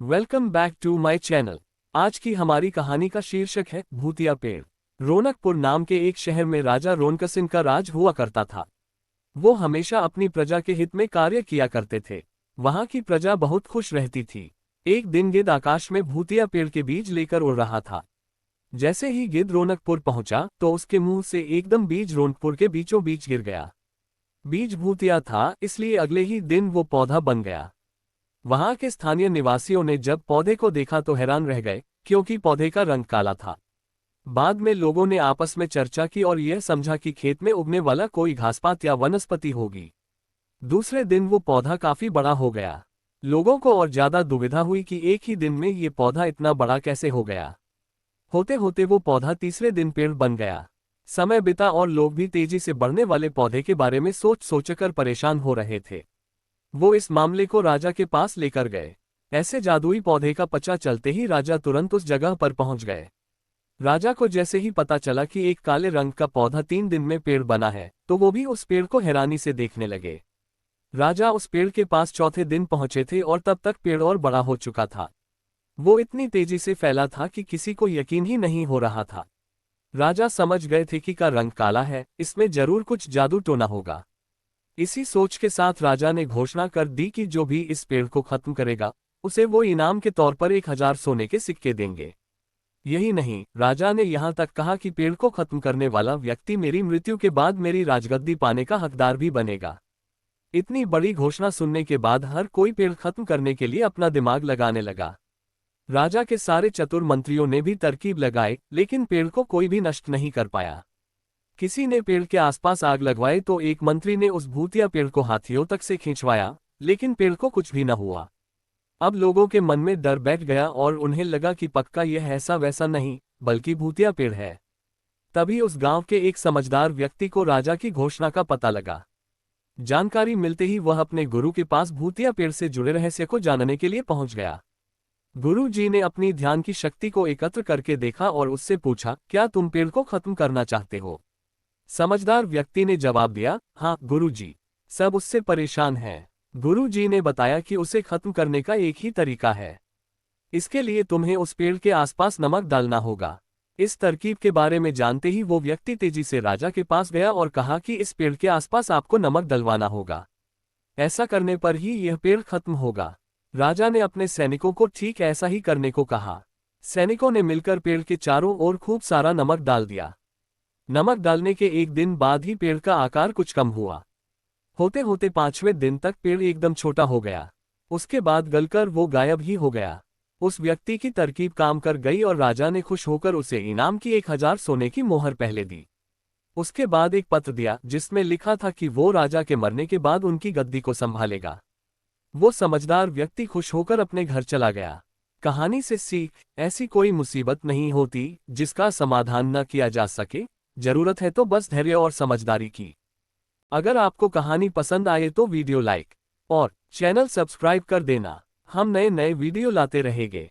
Welcome back to my channel. आज की हमारी कहानी का शीर्षक है भूतिया पेड़। रौनकपुर नाम के एक शहर में राजा रोनकसिंह का राज हुआ करता था। वो हमेशा अपनी प्रजा के हित में कार्य किया करते थे। वहां की प्रजा बहुत खुश रहती थी। एक दिन गिद्ध आकाश में भूतिया पेड़ के बीज लेकर उड़ रहा था। जैसे ही गिद्ध रौनकपुर पहुंचा तो उसके मुंह से एकदम बीज रौनकपुर के बीचों बीच गिर गया। बीज भूतिया था, इसलिए अगले ही दिन वो पौधा बन गया। वहां के स्थानीय निवासियों ने जब पौधे को देखा तो हैरान रह गए, क्योंकि पौधे का रंग काला था। बाद में लोगों ने आपस में चर्चा की और यह समझा कि खेत में उगने वाला कोई घासपात या वनस्पति होगी। दूसरे दिन वो पौधा काफी बड़ा हो गया। लोगों को और ज्यादा दुविधा हुई कि एक ही दिन में ये पौधा इतना बड़ा कैसे हो गया। होते होते वो पौधा तीसरे दिन पेड़ बन गया। समय बीता और लोग भी तेजी से बढ़ने वाले पौधे के बारे में सोच सोचकर परेशान हो रहे थे। वो इस मामले को राजा के पास लेकर गए। ऐसे जादुई पौधे का पता चलते ही राजा तुरंत उस जगह पर पहुंच गए। राजा को जैसे ही पता चला कि एक काले रंग का पौधा 3 दिन में पेड़ बना है, तो वो भी उस पेड़ को हैरानी से देखने लगे। राजा उस पेड़ के पास चौथे दिन पहुंचे थे और तब तक पेड़ और बड़ा हो चुका था। वो इतनी तेजी से फैला था कि किसी को यकीन ही नहीं हो रहा था। राजा समझ गए थे कि का रंग काला है, इसमें जरूर कुछ जादू टोना होगा। इसी सोच के साथ राजा ने घोषणा कर दी कि जो भी इस पेड़ को खत्म करेगा, उसे वो इनाम के तौर पर 1000 सोने के सिक्के देंगे। यही नहीं, राजा ने यहाँ तक कहा कि पेड़ को खत्म करने वाला व्यक्ति मेरी मृत्यु के बाद मेरी राजगद्दी पाने का हकदार भी बनेगा। इतनी बड़ी घोषणा सुनने के बाद हर कोई पेड़ खत्म करने के लिए अपना दिमाग लगाने लगा। राजा के सारे चतुर मंत्रियों ने भी तरकीब लगाए, लेकिन पेड़ को कोई भी नष्ट नहीं कर पाया। किसी ने पेड़ के आसपास आग लगवाई तो एक मंत्री ने उस भूतिया पेड़ को हाथियों तक से खींचवाया, लेकिन पेड़ को कुछ भी न हुआ। अब लोगों के मन में डर बैठ गया और उन्हें लगा कि पक्का यह ऐसा वैसा नहीं, बल्कि भूतिया पेड़ है। तभी उस गांव के एक समझदार व्यक्ति को राजा की घोषणा का पता लगा। जानकारी मिलते ही वह अपने गुरु के पास भूतिया पेड़ से जुड़े रहस्य को जानने के लिए पहुंच गया। गुरु जी ने अपनी ध्यान की शक्ति को एकत्र करके देखा और उससे पूछा, क्या तुम पेड़ को खत्म करना चाहते हो? समझदार व्यक्ति ने जवाब दिया, हाँ गुरुजी, सब उससे परेशान हैं। गुरुजी ने बताया कि उसे खत्म करने का एक ही तरीका है। इसके लिए तुम्हें उस पेड़ के आसपास नमक डालना होगा। इस तरकीब के बारे में जानते ही वो व्यक्ति तेजी से राजा के पास गया और कहा कि इस पेड़ के आसपास आपको नमक डलवाना होगा। ऐसा करने पर ही यह पेड़ खत्म होगा। राजा ने अपने सैनिकों को ठीक ऐसा ही करने को कहा। सैनिकों ने मिलकर पेड़ के चारों ओर खूब सारा नमक डाल दिया। नमक डालने के एक दिन बाद ही पेड़ का आकार कुछ कम हुआ। होते होते 5वें दिन तक पेड़ एकदम छोटा हो गया। उसके बाद गलकर वो गायब ही हो गया। उस व्यक्ति की तरकीब काम कर गई और राजा ने खुश होकर उसे इनाम की 1000 सोने की मोहर पहले दी। उसके बाद एक पत्र दिया जिसमें लिखा था कि वो राजा के मरने के बाद उनकी गद्दी को संभालेगा। वो समझदार व्यक्ति खुश होकर अपने घर चला गया। कहानी से सीख, ऐसी कोई मुसीबत नहीं होती जिसका समाधान न किया जा सके। जरूरत है तो बस धैर्य और समझदारी की। अगर आपको कहानी पसंद आए तो वीडियो लाइक और चैनल सब्सक्राइब कर देना। हम नए नए वीडियो लाते रहेंगे।